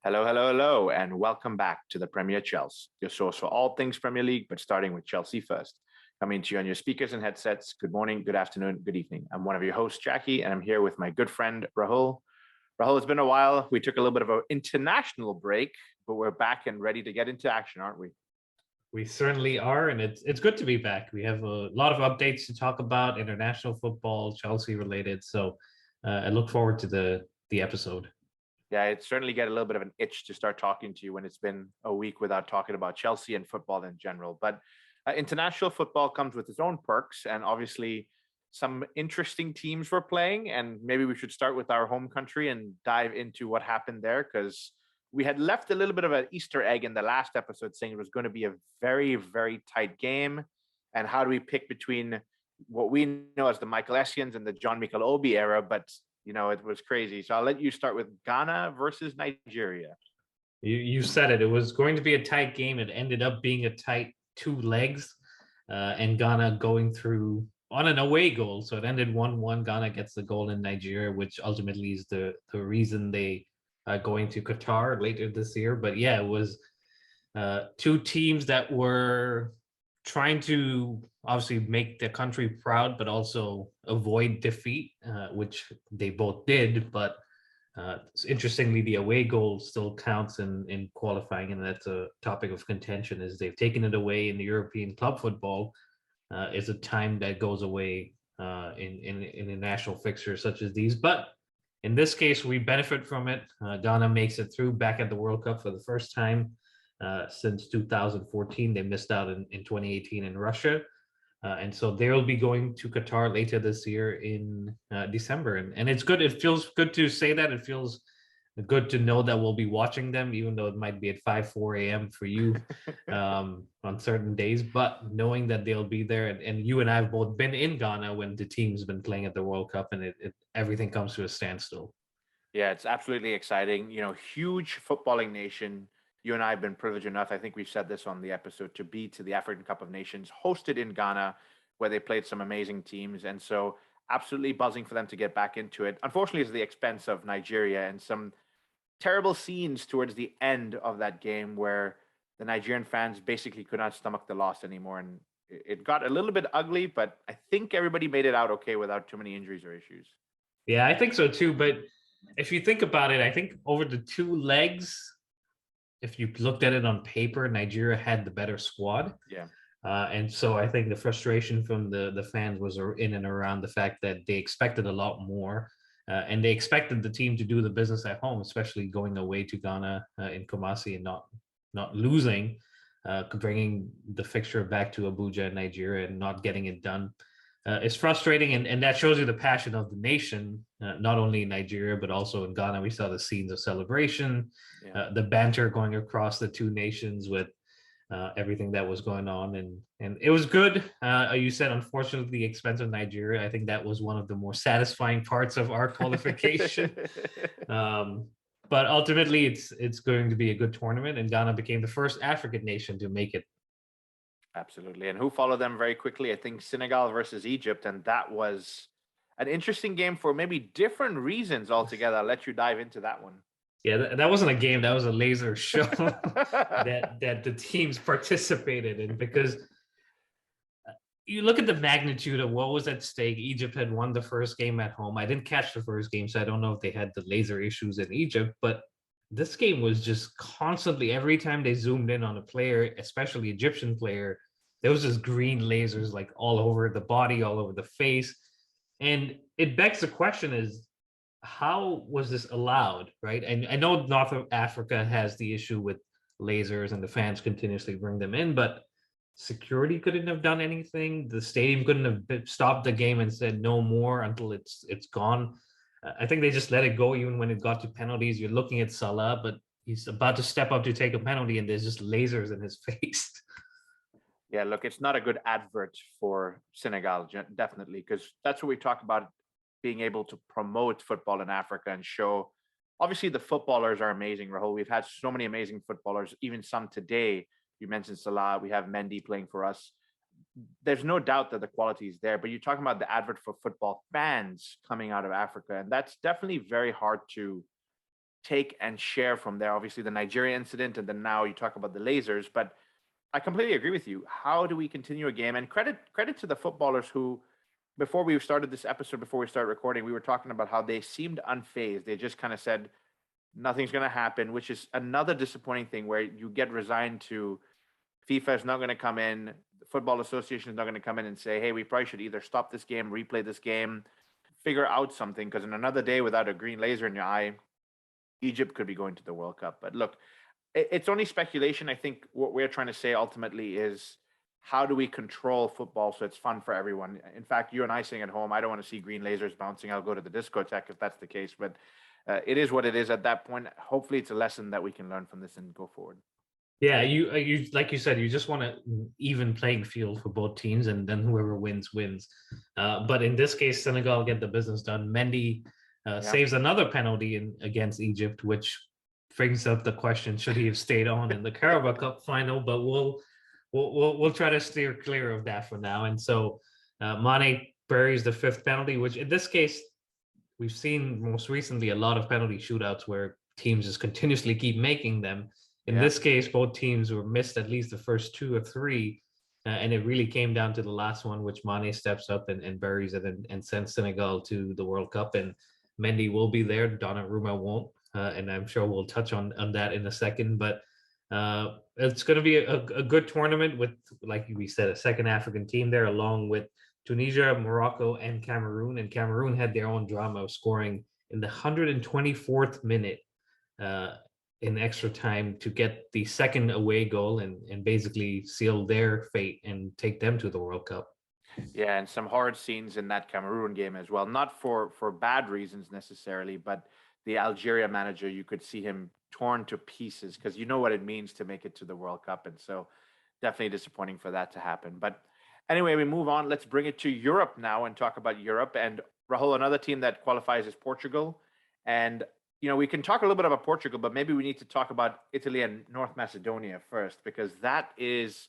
Hello, hello, hello, and welcome back to the Premier Chelsea, your source for all things Premier League, but starting with Chelsea first. Coming to you on your speakers and headsets. Good morning, good afternoon, good evening. I'm one of your hosts, Jackie, and I'm here with my good friend, Rahul. Rahul, it's been a while. We took a little bit of an international break, but we're back and ready to get into action, aren't we? We certainly are, and it's good to be back. We have a lot of updates to talk about, international football, Chelsea related. So I look forward to the episode. Yeah, it certainly get a little bit of an itch to start talking to you when it's been a week without talking about Chelsea and football in general. But international football comes with its own perks, and obviously some interesting teams were playing. And maybe we should start with our home country and dive into what happened there, because we had left a little bit of an Easter egg in the last episode saying it was going to be a very, very tight game. And how do we pick between what we know as the Michael Essens and the John Mikel Obi era? But it was crazy. So I'll let you start with Ghana versus Nigeria. You said it. It was going to be a tight game. It ended up being a tight two legs, and Ghana going through on an away goal. So it ended 1-1. Ghana gets the goal in Nigeria, which ultimately is the reason they are going to Qatar later this year. But yeah, it was two teams that were trying to obviously make the country proud, but also avoid defeat, which they both did. But interestingly, the away goal still counts in qualifying, and that's a topic of contention. Is they've taken it away in the European club football. Is a time that goes away in a national fixture such as these, but. In this case, we benefit from it. Ghana makes it through back at the World Cup for the first time since 2014. They missed out in 2018 in Russia. And so they'll be going to Qatar later this year in December. And it's good. It feels good to say that. It feels good to know that we'll be watching them, even though it might be at 4 a.m. for you on certain days. But knowing that they'll be there, and you and I have both been in Ghana when the team's been playing at the World Cup, and everything comes to a standstill. Yeah, it's absolutely exciting. Huge footballing nation. You and I have been privileged enough, I think we've said this on the episode, to be to the African Cup of Nations, hosted in Ghana, where they played some amazing teams. And so absolutely buzzing for them to get back into it. Unfortunately, it's the expense of Nigeria and some terrible scenes towards the end of that game where the Nigerian fans basically could not stomach the loss anymore. And it got a little bit ugly, but I think everybody made it out okay without too many injuries or issues. Yeah, I think so too. But if you think about it, I think over the two legs, if you looked at it on paper, Nigeria had the better squad. Yeah. And so I think the frustration from the fans was in and around the fact that they expected a lot more. And they expected the team to do the business at home, especially going away to Ghana in Kumasi and not losing, bringing the fixture back to Abuja, Nigeria, and not getting it done. It's frustrating, and that shows you the passion of the nation, not only in Nigeria, but also in Ghana. We saw the scenes of celebration, the banter going across the two nations with everything that was going on, and it was good. You said, unfortunately, the expense of Nigeria. I think that was one of the more satisfying parts of our qualification. But ultimately, it's going to be a good tournament, and Ghana became the first African nation to make it. Absolutely. And who followed them very quickly? I think Senegal versus Egypt, and that was an interesting game for maybe different reasons altogether. I'll let you dive into that one. Yeah, that wasn't a game. That was a laser show that the teams participated in, because you look at the magnitude of what was at stake. Egypt had won the first game at home. I didn't catch the first game, so I don't know if they had the laser issues in Egypt, but this game was just constantly, every time they zoomed in on a player, especially Egyptian player, there was just green lasers like all over the body, all over the face. And it begs the question is, how was this allowed, right? And I know North Africa has the issue with lasers and the fans continuously bring them in, but security couldn't have done anything. The stadium couldn't have stopped the game and said no more until it's gone. I think they just let it go even when it got to penalties. You're looking at Salah, but he's about to step up to take a penalty, and there's just lasers in his face. Yeah, look, it's not a good advert for Senegal, definitely, because that's what we talk about, being able to promote football in Africa and show. Obviously, the footballers are amazing, Rahul. We've had so many amazing footballers, even some today. You mentioned Salah. We have Mendy playing for us. There's no doubt that the quality is there, but you're talking about the advert for football fans coming out of Africa, and that's definitely very hard to take and share from there. Obviously, the Nigeria incident, and then now you talk about the lasers. But I completely agree with you. How do we continue a game? And credit to the footballers who, before we started this episode, before we started recording, we were talking about how they seemed unfazed. They just kind of said nothing's going to happen, which is another disappointing thing where you get resigned to FIFA is not going to come in, the Football Association is not going to come in and say, hey, we probably should either stop this game, replay this game, figure out something, because in another day without a green laser in your eye, Egypt could be going to the World Cup. But look, it's only speculation. I think what we're trying to say ultimately is how do we control football so it's fun for everyone? In fact, you and I sitting at home, I don't want to see green lasers bouncing. I'll go to the discotheque if that's the case. But it is what it is at that point. Hopefully, it's a lesson that we can learn from this and go forward. Yeah, you like you said, you just want an even playing field for both teams, and then whoever wins wins. But in this case, Senegal get the business done. Mendy saves another penalty against Egypt, which brings up the question: should he have stayed on in the Carabao Cup final? But we'll try to steer clear of that for now. And so Mane buries the fifth penalty, which in this case we've seen most recently a lot of penalty shootouts where teams just continuously keep making them. In this case, both teams were missed at least the first two or three, and it really came down to the last one, which Mane steps up and buries it and sends Senegal to the World Cup. And Mendy will be there, Donnarumma won't, and I'm sure we'll touch on that in a second. But it's going to be a good tournament with, like we said, a second African team there, along with Tunisia, Morocco, and Cameroon. And Cameroon had their own drama of scoring in the 124th minute in extra time to get the second away goal and basically seal their fate and take them to the World Cup. Yeah, and some hard scenes in that Cameroon game as well. Not for bad reasons necessarily, but the Algeria manager, you could see him torn to pieces because you know what it means to make it to the World Cup. And so definitely disappointing for that to happen. But anyway, we move on. Let's bring it to Europe now and talk about Europe. And Rahul, another team that qualifies is Portugal. And we can talk a little bit about Portugal, but maybe we need to talk about Italy and North Macedonia first, because that is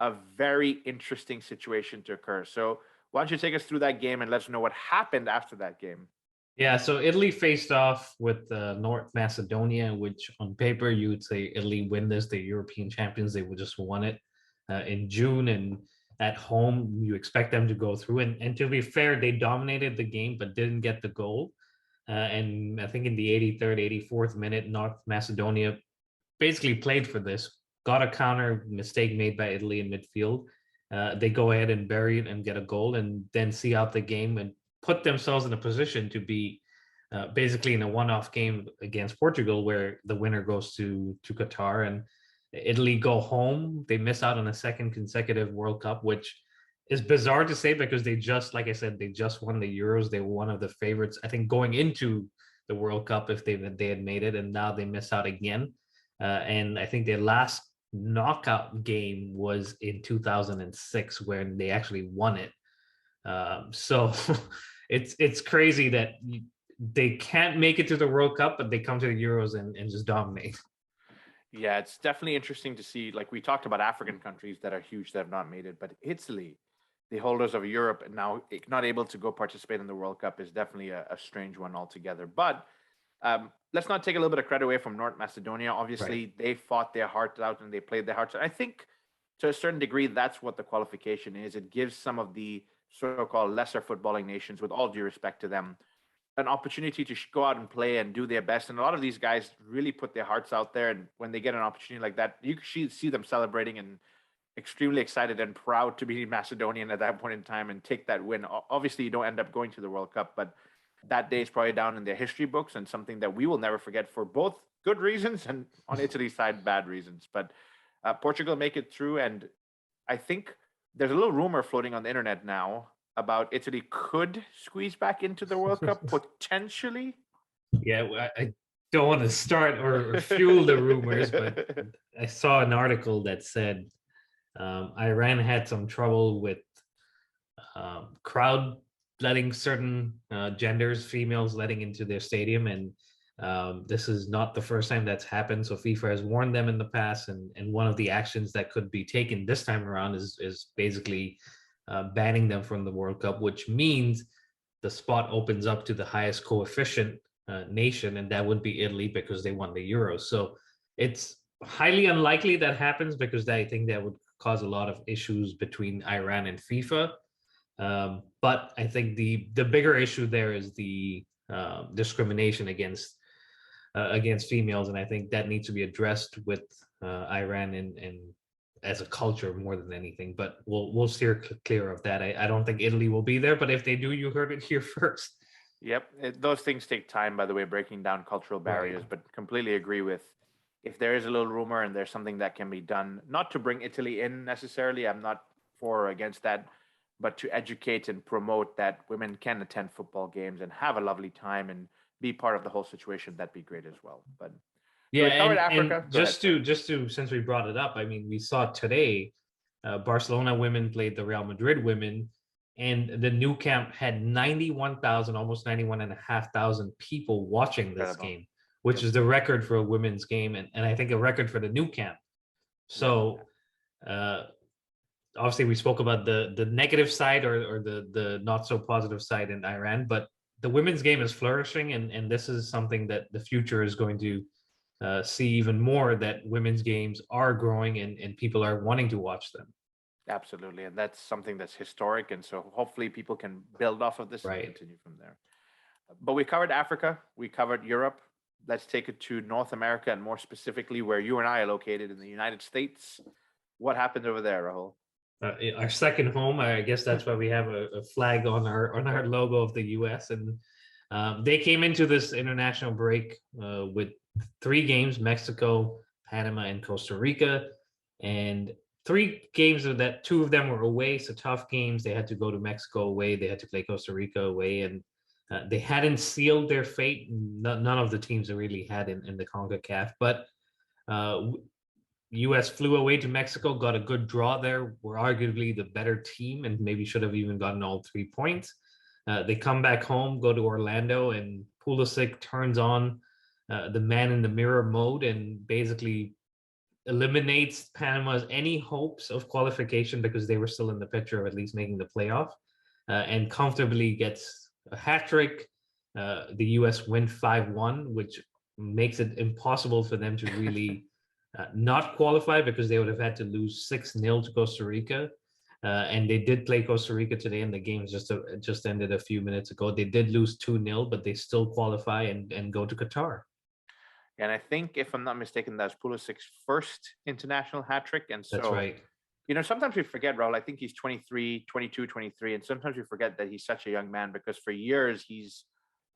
a very interesting situation to occur. So why don't you take us through that game and let us know what happened after that game? Yeah, so Italy faced off with North Macedonia, which on paper you would say Italy win this. They're European champions. They would just won it in June, and at home you expect them to go through. And to be fair, they dominated the game but didn't get the goal. And I think in the 83rd, 84th minute, North Macedonia basically played for this, got a counter mistake made by Italy in midfield. They go ahead and bury it and get a goal and then see out the game and put themselves in a position to be basically in a one-off game against Portugal, where the winner goes to Qatar, and Italy go home. They miss out on a second consecutive World Cup, which is bizarre to say because they just, like I said, they just won the Euros. They were one of the favorites, I think, going into the World Cup if they had made it, and now they miss out again. And I think their last knockout game was in 2006 when they actually won it. So it's crazy that they can't make it to the World Cup, but they come to the Euros and just dominate. Yeah, it's definitely interesting to see. Like we talked about African countries that are huge that have not made it, but Italy, the holders of Europe, and now not able to go participate in the World Cup is definitely a strange one altogether. But let's not take a little bit of credit away from North Macedonia. Obviously, They fought their hearts out and they played their hearts out. I think to a certain degree, that's what the qualification is. It gives some of the so-called lesser footballing nations, with all due respect to them, an opportunity to go out and play and do their best. And a lot of these guys really put their hearts out there. And when they get an opportunity like that, you can see them celebrating and extremely excited and proud to be Macedonian at that point in time and take that win. Obviously, you don't end up going to the World Cup, but that day is probably down in their history books and something that we will never forget for both good reasons and on Italy's side, bad reasons. But Portugal make it through. And I think there's a little rumor floating on the internet now about Italy could squeeze back into the World Cup potentially. Yeah, I don't want to start or fuel the rumors, but I saw an article that said Iran had some trouble with crowd letting certain genders, females letting into their stadium, and this is not the first time that's happened. So FIFA has warned them in the past, and one of the actions that could be taken this time around is basically banning them from the World Cup, which means the spot opens up to the highest coefficient nation, and that would be Italy because they won the Euro. So it's highly unlikely that happens because I think that would cause a lot of issues between Iran and FIFA. But I think the bigger issue there is the discrimination against females, and I think that needs to be addressed with Iran and as a culture more than anything. But we'll steer clear of that. I don't think Italy will be there, but if they do, you heard it here first. Yep, those things take time, by the way, breaking down cultural barriers. Right. But completely agree with, if there is a little rumor and there's something that can be done, not to bring Italy in necessarily. I'm not for or against that, but to educate and promote that women can attend football games and have a lovely time and be part of the whole situation. That'd be great as well. But so Yeah, we covered and Africa. Go ahead, sorry. just to since we brought it up, I mean, we saw today, Barcelona women played the Real Madrid women, and the new camp had 91,000, almost 91,500 people watching this Incredible. game, which Yep. is the record for a women's game, and I think a record for the new camp. Yep. So, uh, obviously, we spoke about the negative side or the not so positive side in Iran, but the women's game is flourishing, and this is something that the future is going to see even more, that women's games are growing and people are wanting to watch them. Absolutely. And that's something that's historic. And so hopefully people can build off of this and Right. continue from there. But we covered Africa, we covered Europe. Let's take it to North America, and more specifically where you and I are located in the United States. What happened over there, Rahul? Our second home, I guess that's why we have a flag on our logo of the U.S. And they came into this international break with 3 games: Mexico, Panama, and Costa Rica. And 3 games of that, 2 of them were away, so tough games. They had to go to Mexico away, they had to play Costa Rica away, and they hadn't sealed their fate. None of the teams that really had in the CONCACAF, but U.S. flew away to Mexico, got a good draw there. Were arguably the better team, and maybe should have even gotten all 3 points. They come back home, go to Orlando, and Pulisic turns on the man in the mirror mode and basically eliminates Panama's any hopes of qualification, because they were still in the picture of at least making the playoff, and comfortably gets a hat trick. The U.S. win 5-1, which makes it impossible for them to really not qualify, because they would have had to lose 6-0 to Costa Rica. And they did play Costa Rica today, and the game just ended a few minutes ago. They did lose 2-0, but they still qualify and go to Qatar. And I think, if I'm not mistaken, that's Pulisic's first international hat trick. And so, That's right. you know, sometimes we forget, Raul, I think he's 23, 22, 23. And sometimes we forget that he's such a young man, because for years he's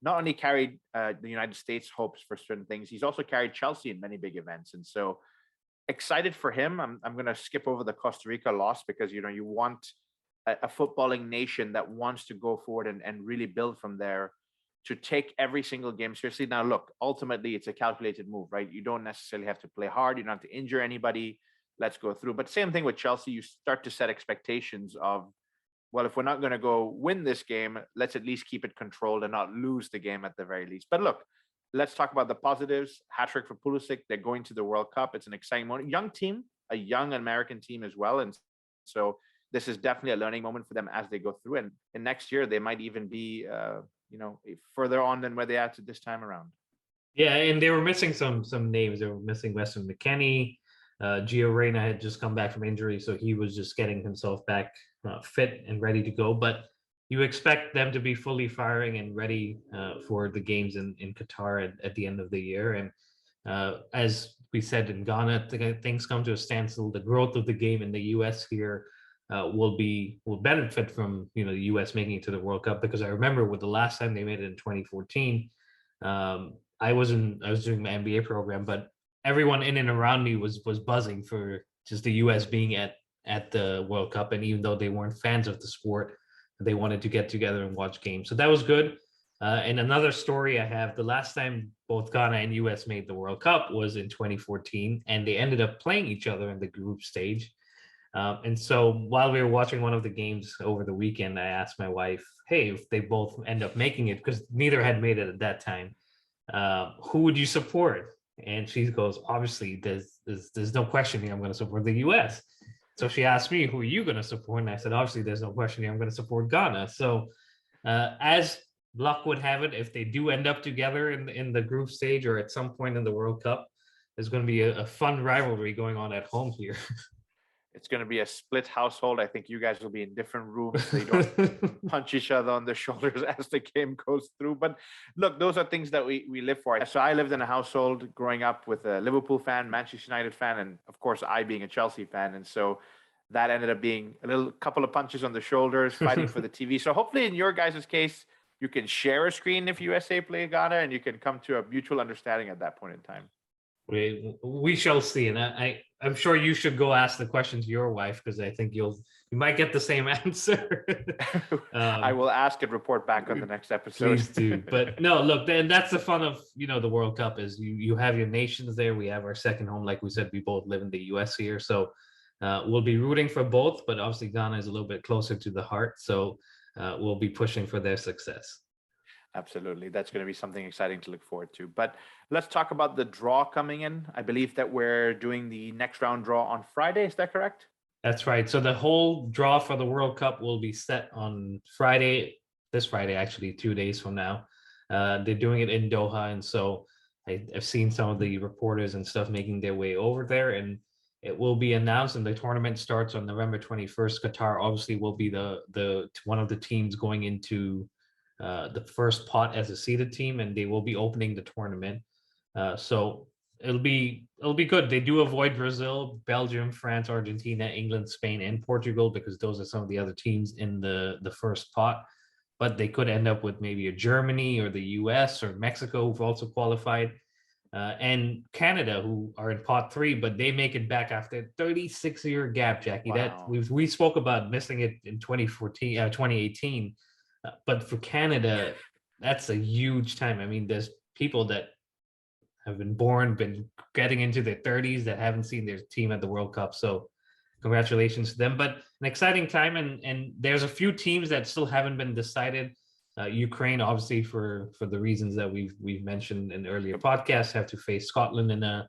not only carried the United States hopes for certain things, he's also carried Chelsea in many big events. And so excited for him. I'm going to skip over the Costa Rica loss, because, you know, you want a footballing nation that wants to go forward and really build from there, to take every single game seriously. Now, look, ultimately, it's a calculated move, right? You don't necessarily have to play hard. You don't have to injure anybody. Let's go through. But same thing with Chelsea. You start to set expectations of, well, if we're not going to go win this game, let's at least keep it controlled and not lose the game at the very least. But look, let's talk about the positives. Hat trick for Pulisic. They're going to the World Cup. It's an exciting moment. Young team, a young American team as well. And so this is definitely a learning moment for them as they go through. And next year, they might even be, you know, further on than where they are to this time around. Yeah, and they were missing some names. They were missing Weston McKennie. Gio Reyna had just come back from injury, so he was just getting himself back fit and ready to go. But you expect them to be fully firing and ready for the games in Qatar at the end of the year. And as we said in Ghana, things come to a standstill. The growth of the game in the U.S. here will benefit from, you know, the U.S. making it to the World Cup, because I remember with the last time they made it in 2014, I was doing my MBA program, but everyone in and around me was buzzing for just the U.S. being at the World Cup, and even though they weren't fans of the sport, they wanted to get together and watch games. So that was good. And another story I have: the last time both Ghana and U.S. made the World Cup was in 2014, and they ended up playing each other in the group stage. And so while we were watching one of the games over the weekend, I asked my wife, hey, if they both end up making it, because neither had made it at that time, who would you support? And she goes, obviously, there's no question here, I'm going to support the US. So she asked me, who are you going to support? And I said, obviously, there's no question here, I'm going to support Ghana. So as luck would have it, if they do end up together in the group stage or at some point in the World Cup, there's going to be a fun rivalry going on at home here. It's going to be a split household. I think you guys will be in different rooms so you don't punch each other on the shoulders as the game goes through. But look, those are things that we live for. So I lived in a household growing up with a Liverpool fan, Manchester United fan, and of course I being a Chelsea fan. And so that ended up being a little couple of punches on the shoulders, fighting for the TV. So hopefully in your guys' case, you can share a screen if USA play Ghana, and you can come to a mutual understanding at that point in time. We shall see, and I'm sure you should go ask the question to your wife, because I think you might get the same answer. I will ask and report back on the next episode. Please do. But no, look, and that's the fun of the World Cup, is you have your nations there. We have our second home, like we said. We both live in the US here, so we'll be rooting for both. But obviously, Ghana is a little bit closer to the heart, so we'll be pushing for their success. Absolutely. That's going to be something exciting to look forward to. But let's talk about the draw coming in. I believe that we're doing the next round draw on Friday. Is that correct? That's right. So the whole draw for the World Cup will be set on Friday, this Friday, actually, 2 days from now. They're doing it in Doha. And so I've seen some of the reporters and stuff making their way over there, and it will be announced, and the tournament starts on November 21st. Qatar obviously will be the one of the teams going into the first pot as a seeded team, and they will be opening the tournament. So it'll be good. They do avoid Brazil, Belgium, France, Argentina, England, Spain, and Portugal, because those are some of the other teams in the first pot. But they could end up with maybe a Germany or the US or Mexico, who've also qualified, and Canada, who are in pot 3, but they make it back after a 36-year gap, Jackie. Wow. That we spoke about missing it in 2018. But for Canada, that's a huge time. I mean, there's people that have been getting into their 30s that haven't seen their team at the World Cup. So congratulations to them. But an exciting time, and there's a few teams that still haven't been decided. Ukraine, obviously, for the reasons that we've mentioned in earlier podcasts, have to face Scotland in a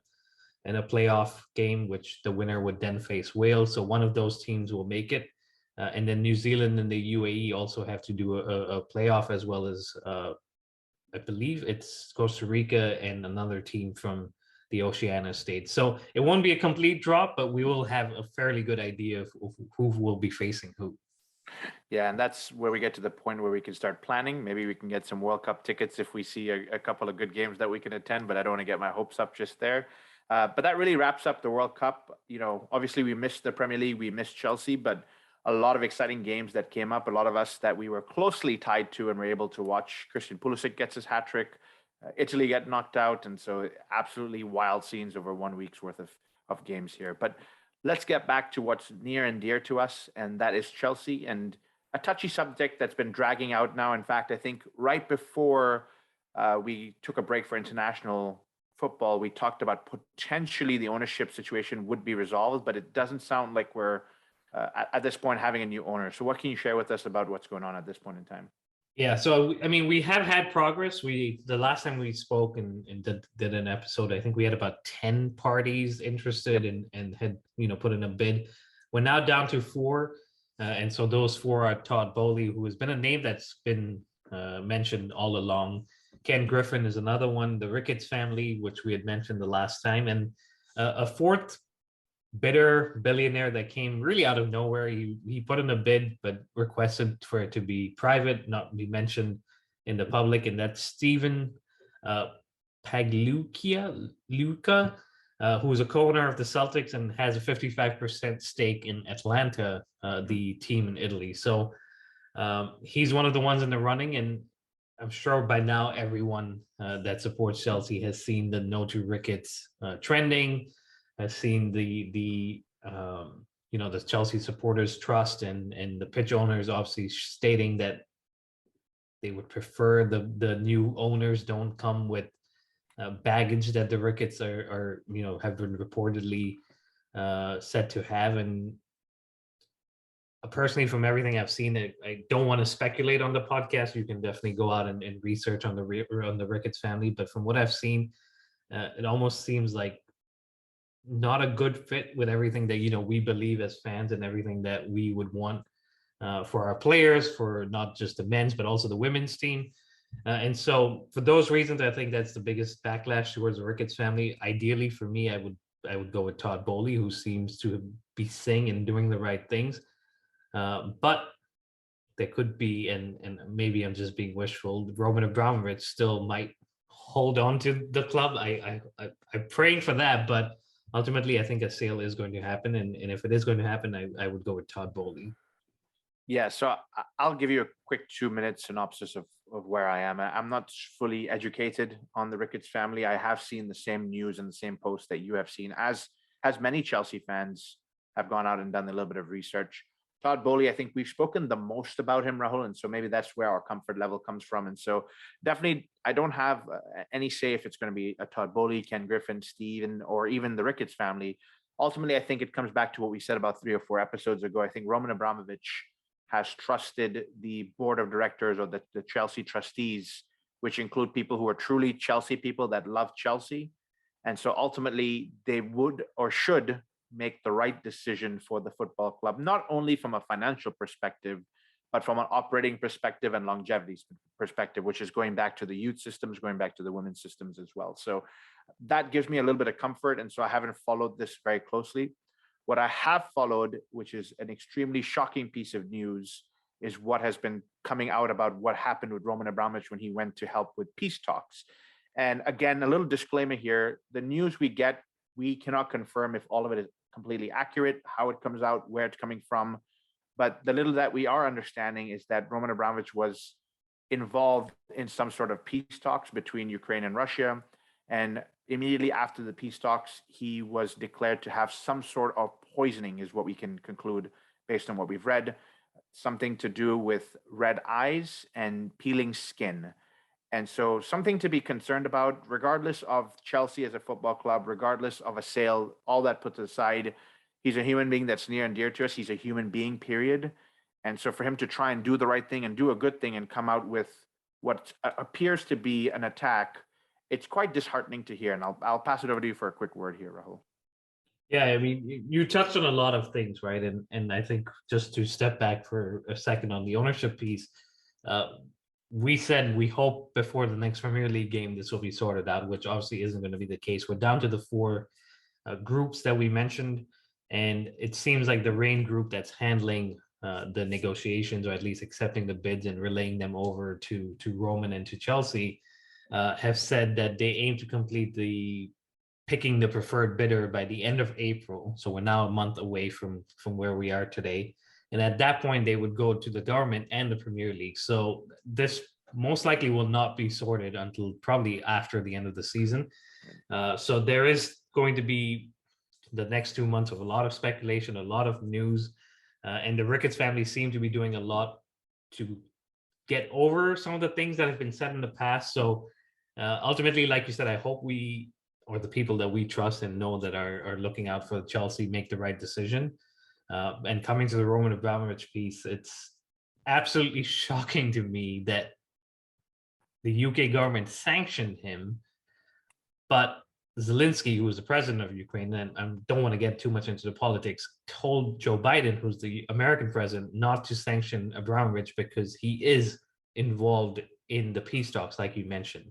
playoff game, which the winner would then face Wales. So one of those teams will make it. And then New Zealand and the UAE also have to do a playoff, as well as I believe it's Costa Rica and another team from the Oceania states. So it won't be a complete drop, but we will have a fairly good idea of who will be facing who. Yeah, and that's where we get to the point where we can start planning. Maybe we can get some World Cup tickets if we see a couple of good games that we can attend, but I don't want to get my hopes up just there. But that really wraps up the World Cup. Obviously we missed the Premier League, we missed Chelsea, but a lot of exciting games that came up. A lot of us that we were closely tied to and were able to watch. Christian Pulisic gets his hat trick. Italy get knocked out. And so absolutely wild scenes over 1 week's worth of games here. But let's get back to what's near and dear to us, and that is Chelsea, and a touchy subject that's been dragging out now. In fact, I think right before we took a break for international football, we talked about potentially the ownership situation would be resolved, but it doesn't sound like we're at this point having a new owner. So what can you share with us about what's going on at this point in time? Yeah, so I mean, we have had progress. The last time we spoke and did an episode, I think we had about 10 parties interested and had put in a bid. We're now down to 4, and so those 4 are Todd Bowley, who has been a name that's been mentioned all along. Ken Griffin is another one. The Ricketts family, which we had mentioned the last time, and a 4th bidder, billionaire, that came really out of nowhere. He put in a bid, but requested for it to be private, not be mentioned in the public, and that's Stephen Pagliuca, who is a co-owner of the Celtics and has a 55% stake in Atlanta, the team in Italy. So he's one of the ones in the running, and I'm sure by now everyone that supports Chelsea has seen the No to Ricketts trending. I've seen the Chelsea Supporters Trust and the pitch owners obviously stating that they would prefer the new owners don't come with baggage that the Ricketts are have been reportedly said to have. And personally, from everything I've seen, I don't want to speculate on the podcast. You can definitely go out and research on the Ricketts family, but from what I've seen, it almost seems like not a good fit with everything that we believe as fans and everything that we would want for our players, for not just the men's but also the women's team. And so for those reasons, I think that's the biggest backlash towards the Ricketts family. Ideally, for me, I would go with Todd Bowley, who seems to be saying and doing the right things. But there could be, and maybe I'm just being wishful, Roman Abramovich still might hold on to the club. I'm praying for that, but ultimately, I think a sale is going to happen, and if it is going to happen, I would go with Todd Bowley. Yeah, so I'll give you a quick 2-minute synopsis of where I am. I'm not fully educated on the Ricketts family. I have seen the same news and the same posts that you have seen, as many Chelsea fans have gone out and done a little bit of research. Todd Bowley, I think we've spoken the most about him, Rahul, and so maybe that's where our comfort level comes from. And so definitely, I don't have any say if it's going to be a Todd Bowley, Ken Griffin, Steven, or even the Ricketts family. Ultimately, I think it comes back to what we said about 3 or 4 episodes ago. I think Roman Abramovich has trusted the board of directors, or the Chelsea trustees, which include people who are truly Chelsea people that love Chelsea. And so ultimately, they would or should make the right decision for the football club, not only from a financial perspective, but from an operating perspective and longevity perspective, which is going back to the youth systems, going back to the women's systems as well. So that gives me a little bit of comfort. And so I haven't followed this very closely. What I have followed, which is an extremely shocking piece of news, is what has been coming out about what happened with Roman Abramovich when he went to help with peace talks. And again, a little disclaimer here, the news we get, we cannot confirm if all of it is completely accurate, how it comes out, where it's coming from. But the little that we are understanding is that Roman Abramovich was involved in some sort of peace talks between Ukraine and Russia. And immediately after the peace talks, he was declared to have some sort of poisoning, is what we can conclude based on what we've read. Something to do with red eyes and peeling skin. And so something to be concerned about, regardless of Chelsea as a football club, regardless of a sale, all that put aside. He's a human being that's near and dear to us. He's a human being, period. And so for him to try and do the right thing and do a good thing and come out with what appears to be an attack, it's quite disheartening to hear. And I'll pass it over to you for a quick word here, Rahul. Yeah, I mean, you touched on a lot of things, right? And I think just to step back for a second on the ownership piece, we said we hope before the next Premier League game this will be sorted out, which obviously isn't going to be the case. We're down to the 4 groups that we mentioned, and it seems like the Rain group that's handling the negotiations, or at least accepting the bids and relaying them over to Roman and to Chelsea, have said that they aim to complete the picking the preferred bidder by the end of April. So we're now a month away from where we are today. And at that point, they would go to the government and the Premier League. So this most likely will not be sorted until probably after the end of the season. So there is going to be the next 2 months of a lot of speculation, a lot of news. And the Ricketts family seem to be doing a lot to get over some of the things that have been said in the past. So ultimately, like you said, I hope we, or the people that we trust and know that are looking out for Chelsea, make the right decision. And coming to the Roman Abramovich piece, it's absolutely shocking to me that the UK government sanctioned him, but Zelensky, who was the president of Ukraine, and I don't want to get too much into the politics, told Joe Biden, who's the American president, not to sanction Abramovich because he is involved in the peace talks, like you mentioned.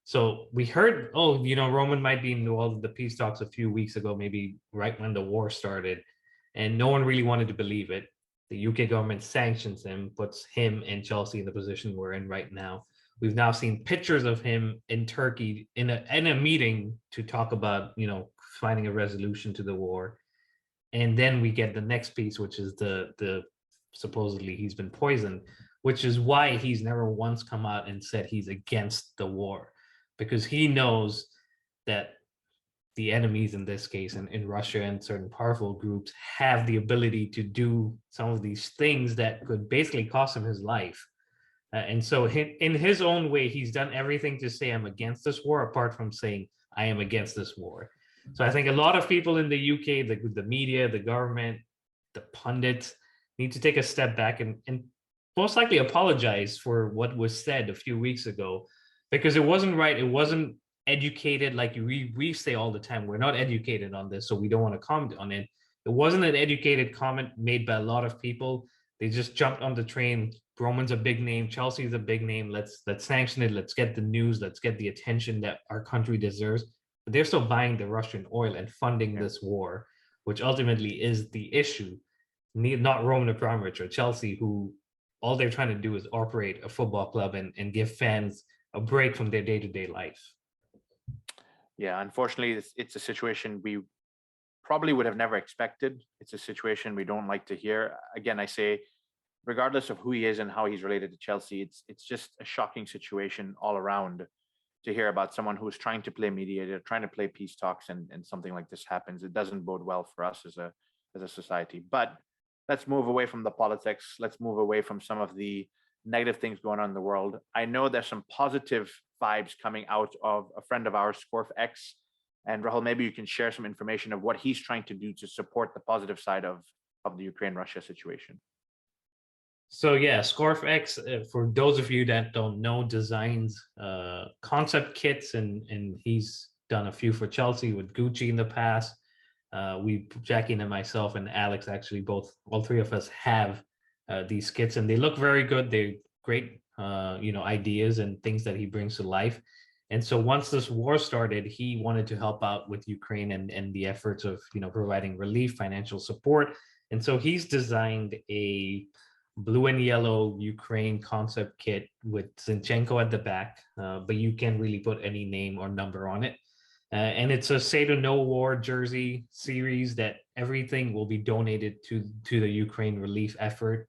So we heard, oh, Roman might be involved in the peace talks a few weeks ago, maybe right when the war started, and no one really wanted to believe it. The UK government sanctions him, puts him and Chelsea in the position we're in right now. We've now seen pictures of him in Turkey in a meeting to talk about, finding a resolution to the war. And then we get the next piece, which is the supposedly he's been poisoned, which is why he's never once come out and said he's against the war, because he knows that the enemies in this case, in Russia and certain powerful groups, have the ability to do some of these things that could basically cost him his life. And so in his own way, he's done everything to say I'm against this war, apart from saying I am against this war. So I think a lot of people in the UK, the media, the government, the pundits, need to take a step back and most likely apologize for what was said a few weeks ago, because it wasn't right. It wasn't educated. Like we say all the time, we're not educated on this, so we don't want to comment on it. It wasn't an educated comment made by a lot of people. They just jumped on the train, Roman's a big name, Chelsea's a big name. Let's sanction it. Let's get the news. Let's get the attention that our country deserves. But they're still buying the Russian oil and funding this war, which ultimately is the issue. Not Roman Abramovich or Chelsea, who all they're trying to do is operate a football club and give fans a break from their day-to-day life. Yeah, unfortunately, it's a situation we probably would have never expected. It's a situation we don't like to hear. Again, I say, regardless of who he is and how he's related to Chelsea, it's just a shocking situation all around to hear about someone who's trying to play mediator, trying to play peace talks, and something like this happens. It doesn't bode well for us as a society. But let's move away from the politics. Let's move away from some of the negative things going on in the world. I know there's some positive vibes coming out of a friend of ours, Scorphx. And Rahul, maybe you can share some information of what he's trying to do to support the positive side of the Ukraine-Russia situation. So yeah, Scorphx, for those of you that don't know, designs concept kits, and he's done a few for Chelsea with Gucci in the past. Jackie and myself and Alex, actually all three of us have these kits, and they look very good. They're great, ideas and things that he brings to life. And so once this war started, he wanted to help out with Ukraine and the efforts of providing relief, financial support. And so he's designed a blue and yellow Ukraine concept kit with Zinchenko at the back, but you can really put any name or number on it. And it's a Say to No War jersey series that everything will be donated to the Ukraine relief effort.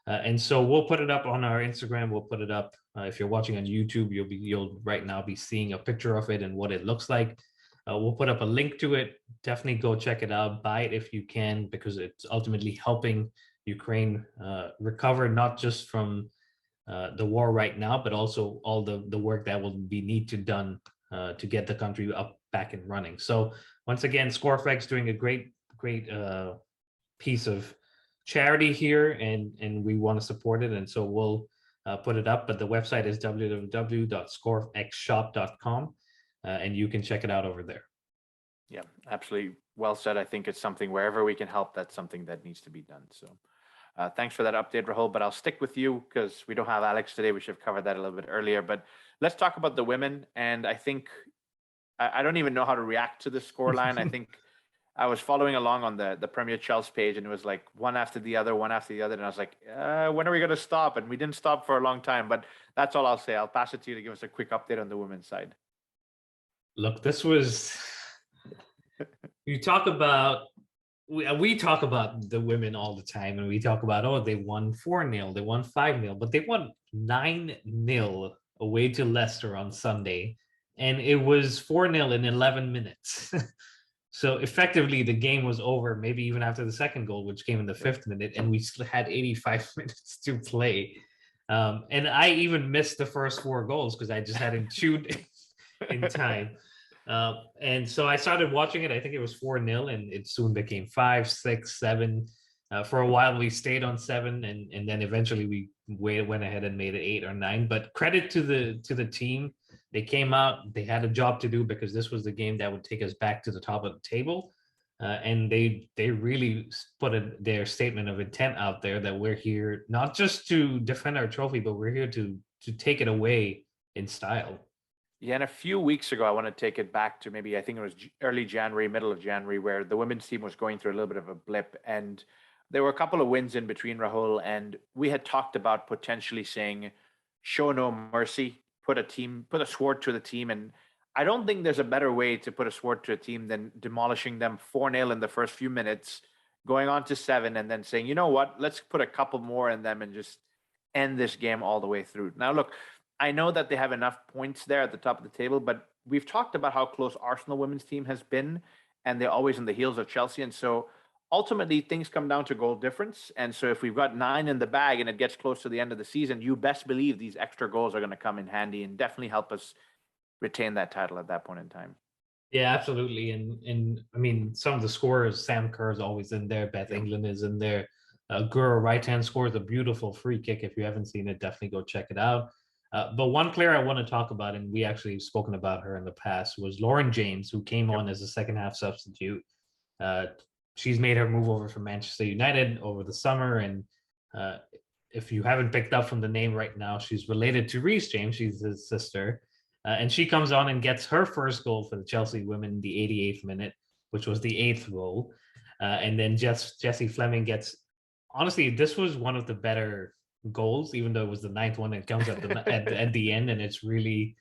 And so we'll put it up on our Instagram. We'll put it up. If you're watching on YouTube, you'll right now be seeing a picture of it and what it looks like. We'll put up a link to it. Definitely go check it out. Buy it if you can, because it's ultimately helping Ukraine recover, not just from the war right now, but also all the work that will be need to done to get the country back and running. So once again, Scorphx doing a great piece of charity here, and we want to support it, and so we'll put it up. But the website is www.scorphxshop.com, and you can check it out over there. Yeah, absolutely well said. I think it's something, wherever we can help, that's something that needs to be done. So thanks for that update, Rahul. But I'll stick with you because we don't have Alex today. We should have covered that a little bit earlier. But let's talk about the women. And I think I don't even know how to react to the scoreline. I think I was following along on the Premier Chelsea page, and it was like one after the other. And I was like, when are we going to stop? And we didn't stop for a long time. But that's all I'll say. I'll pass it to you to give us a quick update on the women's side. Look, this was... we talk about the women all the time, and we talk about, they won 4-0, they won 5-0, but they won 9-0 away to Leicester on Sunday, and it was 4-0 in 11 minutes. So effectively the game was over, maybe even after the second goal, which came in the 5th minute, and we still had 85 minutes to play. And I even missed the first 4 goals because I just hadn't tuned in time. And so I started watching it. I think it was 4-0, and it soon became 5, 6, 7. For a while we stayed on 7, and then eventually we went ahead and made it 8 or 9. But credit to the team. They came out, they had a job to do, because this was the game that would take us back to the top of the table. And they really put their statement of intent out there that we're here not just to defend our trophy, but we're here to take it away in style. Yeah, and a few weeks ago, I want to take it back to maybe, I think it was early January, middle of January, where the women's team was going through a little bit of a blip, and there were a couple of wins in between, Rahul, and we had talked about potentially saying, show no mercy, put a sword to the team. And I don't think there's a better way to put a sword to a team than demolishing them 4-0 in the first few minutes, going on to 7, and then saying, you know what, let's put a couple more in them and just end this game all the way through. Now, look, I know that they have enough points there at the top of the table, but we've talked about how close Arsenal women's team has been, and they're always on the heels of Chelsea. And so ultimately things come down to goal difference. And so if we've got 9 in the bag and it gets close to the end of the season, you best believe these extra goals are going to come in handy and definitely help us retain that title at that point in time. Yeah, absolutely. And I mean, some of the scorers, Sam Kerr is always in there. Beth England is in there. Gura right-hand scores a beautiful free kick. If you haven't seen it, definitely go check it out. But one player I want to talk about, and we actually have spoken about her in the past, was Lauren James, who came on as a second half substitute. She's made her move over from Manchester United over the summer, and if you haven't picked up from the name right now, she's related to Reece James. She's his sister. And she comes on and gets her first goal for the Chelsea women in the 88th minute, which was the 8th goal. And then Jessie Fleming gets, honestly, this was one of the better goals, even though it was the 9th one that comes at the end, and it's really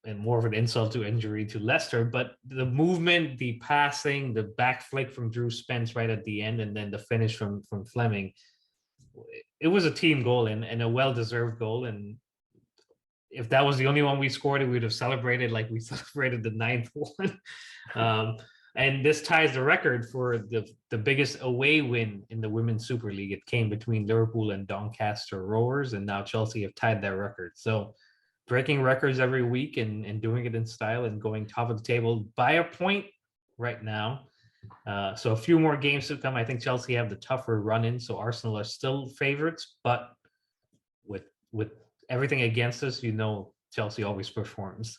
and more of an insult to injury to Leicester. But the movement, the passing, the back flick from Drew Spence right at the end, and then the finish from Fleming, it was a team goal and a well-deserved goal. And if that was the only one we scored, we would have celebrated like we celebrated the 9th one. And this ties the record for the biggest away win in the Women's Super League. It came between Liverpool and Doncaster Rovers, and now Chelsea have tied that record. So breaking records every week and doing it in style and going top of the table by a point right now. So a few more games to come. I think Chelsea have the tougher run in, so Arsenal are still favorites, but with everything against us, Chelsea always performs.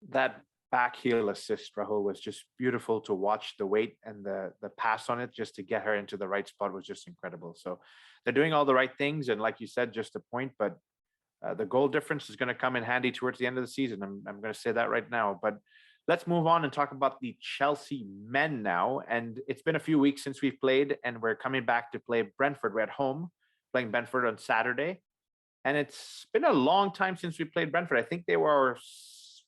That back heel assist, Rahul, was just beautiful to watch. The weight and the pass on it just to get her into the right spot was just incredible. So they're doing all the right things, and like you said, just a point, but the goal difference is going to come in handy towards the end of the season. I'm going to say that right now. But let's move on and talk about the Chelsea men now. And it's been a few weeks since we've played, and we're coming back to play Brentford. We're at home playing Brentford on Saturday. And it's been a long time since we played Brentford. I think they were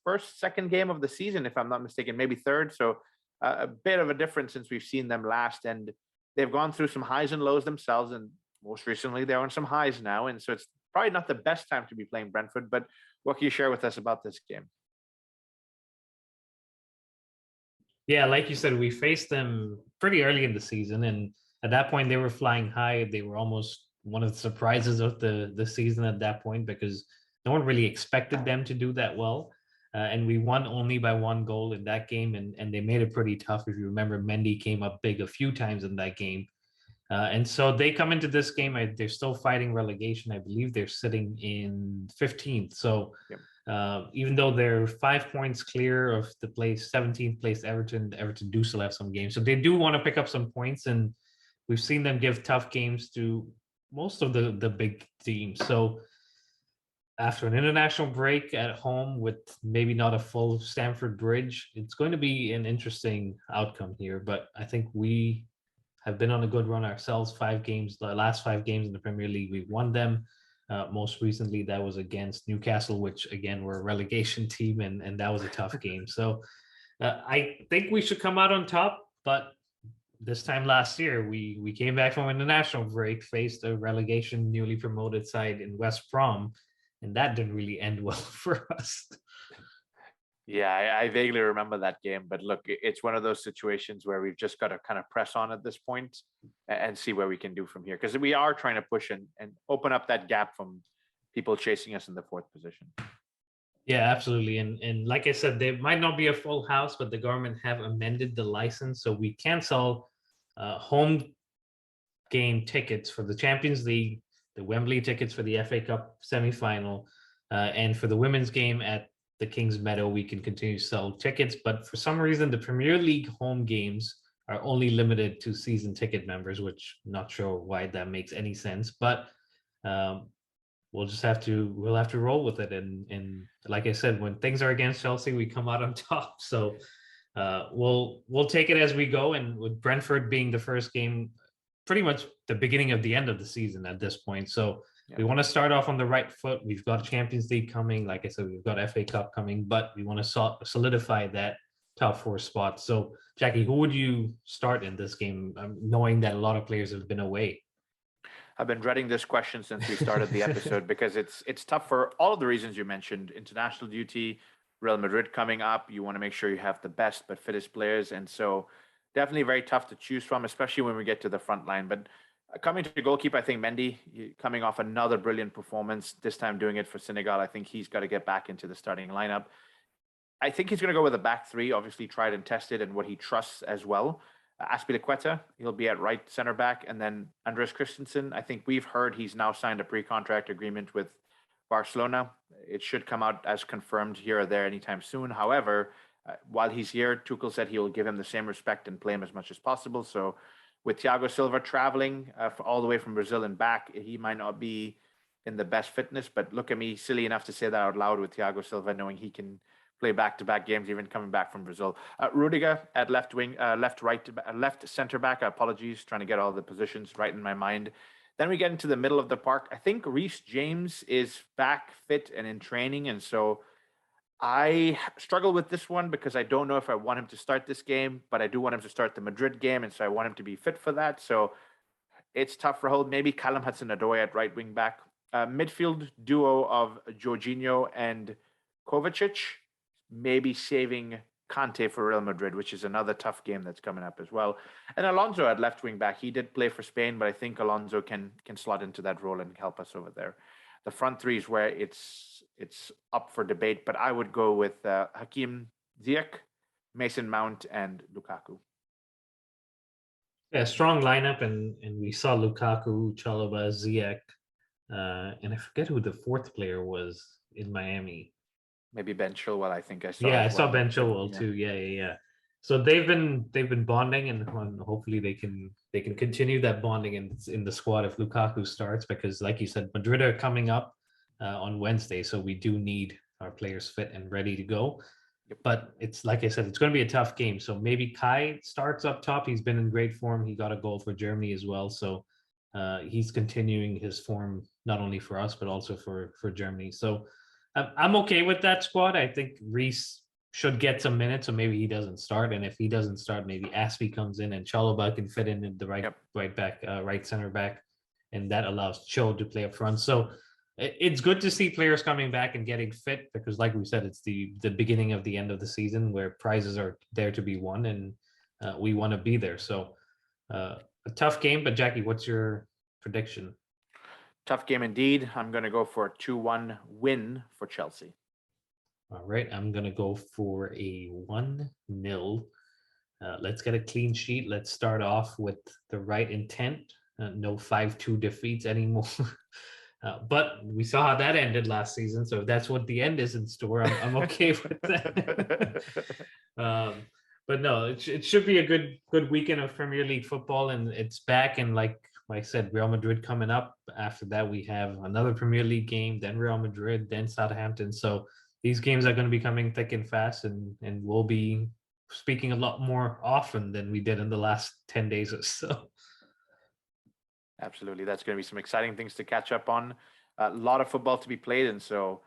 our second game of the season, if I'm not mistaken, maybe third. So a bit of a difference since we've seen them last. And they've gone through some highs and lows themselves. And most recently, they're on some highs now. And so it's probably not the best time to be playing Brentford, but what can you share with us about this game? Yeah, like you said, we faced them pretty early in the season, and at that point they were flying high. They were almost one of the surprises of the season at that point because no one really expected them to do that well. And we won only by 1 goal in that game, and they made it pretty tough. If you remember, Mendy came up big a few times in that game. And so they come into this game, they're still fighting relegation. I believe they're sitting in 15th. So even though they're 5 points clear of the 17th place Everton do still have some games. So they do want to pick up some points, and we've seen them give tough games to most of the big teams. So after an international break at home with maybe not a full Stamford Bridge, it's going to be an interesting outcome here. But I think we have been on a good run ourselves. 5 games, the last 5 games in the Premier League, we've won them. Most recently, that was against Newcastle, which again were a relegation team, and that was a tough game. So I think we should come out on top. But this time last year, we came back from an international break, faced a relegation newly promoted side in West Brom, and that didn't really end well for us. Yeah, I vaguely remember that game, but look, it's one of those situations where we've just got to kind of press on at this point and see where we can do from here, because we are trying to push and open up that gap from people chasing us in the 4th position. Yeah, absolutely. And like I said, there might not be a full house, but the government have amended the license, so we can sell home game tickets for the Champions League, the Wembley tickets for the FA Cup semi-final, and for the women's game at the King's Meadow, we can continue to sell tickets. But for some reason, the Premier League home games are only limited to season ticket members, which I'm not sure why that makes any sense. But we'll have to roll with it. And like I said, when things are against Chelsea, we come out on top. So we'll take it as we go. And with Brentford being the first game, pretty much the beginning of the end of the season at this point. So we want to start off on the right foot. We've got Champions League coming. Like I said, we've got FA Cup coming, but we want to solidify that top 4 spot. So, Jackie, who would you start in this game, knowing that a lot of players have been away? I've been dreading this question since we started the episode because it's tough for all of the reasons you mentioned. International duty, Real Madrid coming up. You want to make sure you have the best but fittest players. And so definitely very tough to choose from, especially when we get to the front line. But coming to goalkeeper, I think Mendy, coming off another brilliant performance, this time doing it for Senegal. I think he's got to get back into the starting lineup. I think he's going to go with a back 3, obviously tried and tested and what he trusts as well. Azpilicueta, he'll be at right center back. And then Andres Christensen, I think we've heard he's now signed a pre-contract agreement with Barcelona. It should come out as confirmed here or there anytime soon. However, while he's here, Tuchel said he will give him the same respect and play him as much as possible. So with Thiago Silva traveling all the way from Brazil and back, he might not be in the best fitness. But look at me, silly enough to say that out loud with Thiago Silva, knowing he can play back-to-back games, even coming back from Brazil. Rudiger at left wing, left center back. Apologies, trying to get all the positions right in my mind. Then we get into the middle of the park. I think Reece James is back fit and in training, and so I struggle with this one because I don't know if I want him to start this game, but I do want him to start the Madrid game, and so I want him to be fit for that. So it's tough for Hull. Maybe Callum Hudson-Odoi at right wing back. Midfield duo of Jorginho and Kovacic, maybe saving Kante for Real Madrid, which is another tough game that's coming up as well. And Alonso at left wing back. He did play for Spain, but I think Alonso can slot into that role and help us over there. The front three is where it's up for debate, but I would go with Hakim Ziyech, Mason Mount, and Lukaku. Yeah, strong lineup, and we saw Lukaku, Chalobah, Ziyech, and I forget who the fourth player was in Miami. Maybe Ben Chilwell, I think I saw. Yeah, I saw Ben Chilwell too. Yeah. So they've been bonding, and hopefully they can continue that bonding in the squad if Lukaku starts, because like you said, Madrid are coming up on Wednesday, so we do need our players fit and ready to go. Yep. But it's like I said, it's going to be a tough game. So maybe Kai starts up top. He's been in great form. He got a goal for Germany as well. So he's continuing his form not only for us but also for Germany. So I'm okay with that squad. I think Reece should get some minutes, so maybe he doesn't start. And if he doesn't start, maybe Aspie comes in and Chalobah can fit in the right center back, and that allows Cho to play up front. So it's good to see players coming back and getting fit, because like we said, it's the beginning of the end of the season where prizes are there to be won, and we want to be there. So a tough game, but Jackie, what's your prediction? Tough game indeed. I'm going to go for a 2-1 win for Chelsea. All right, I'm going to go for a 1-0. Let's get a clean sheet. Let's start off with the right intent. No 5-2 defeats anymore. But we saw how that ended last season, so if that's what the end is in store, I'm okay with that. But no, it should be a good weekend of Premier League football, and it's back. And like I said, Real Madrid coming up. After that, we have another Premier League game, then Real Madrid, then Southampton. So these games are going to be coming thick and fast, and we'll be speaking a lot more often than we did in the last 10 days or so. Absolutely. That's going to be some exciting things to catch up on. A lot of football to be played. And so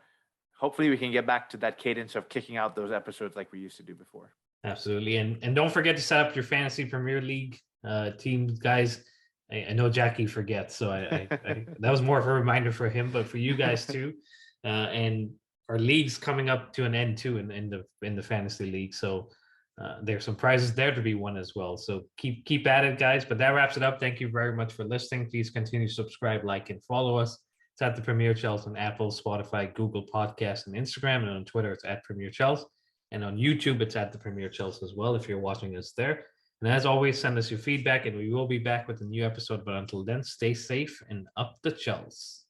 hopefully we can get back to that cadence of kicking out those episodes like we used to do before. Absolutely. And don't forget to set up your fantasy Premier League teams, guys. I know Jackie forgets, so I that was more of a reminder for him, but for you guys too. And our league's coming up to an end too in the fantasy league. So there's some prizes there to be won as well. So keep at it, guys. But that wraps it up. Thank you very much for listening. Please continue to subscribe, like, and follow us. It's at the Premier Chels on Apple, Spotify, Google Podcasts, and Instagram. And on Twitter, it's at Premier Chels. And on YouTube, it's at the Premier Chels as well, if you're watching us there. And as always, send us your feedback, and we will be back with a new episode. But until then, stay safe and up the Chels.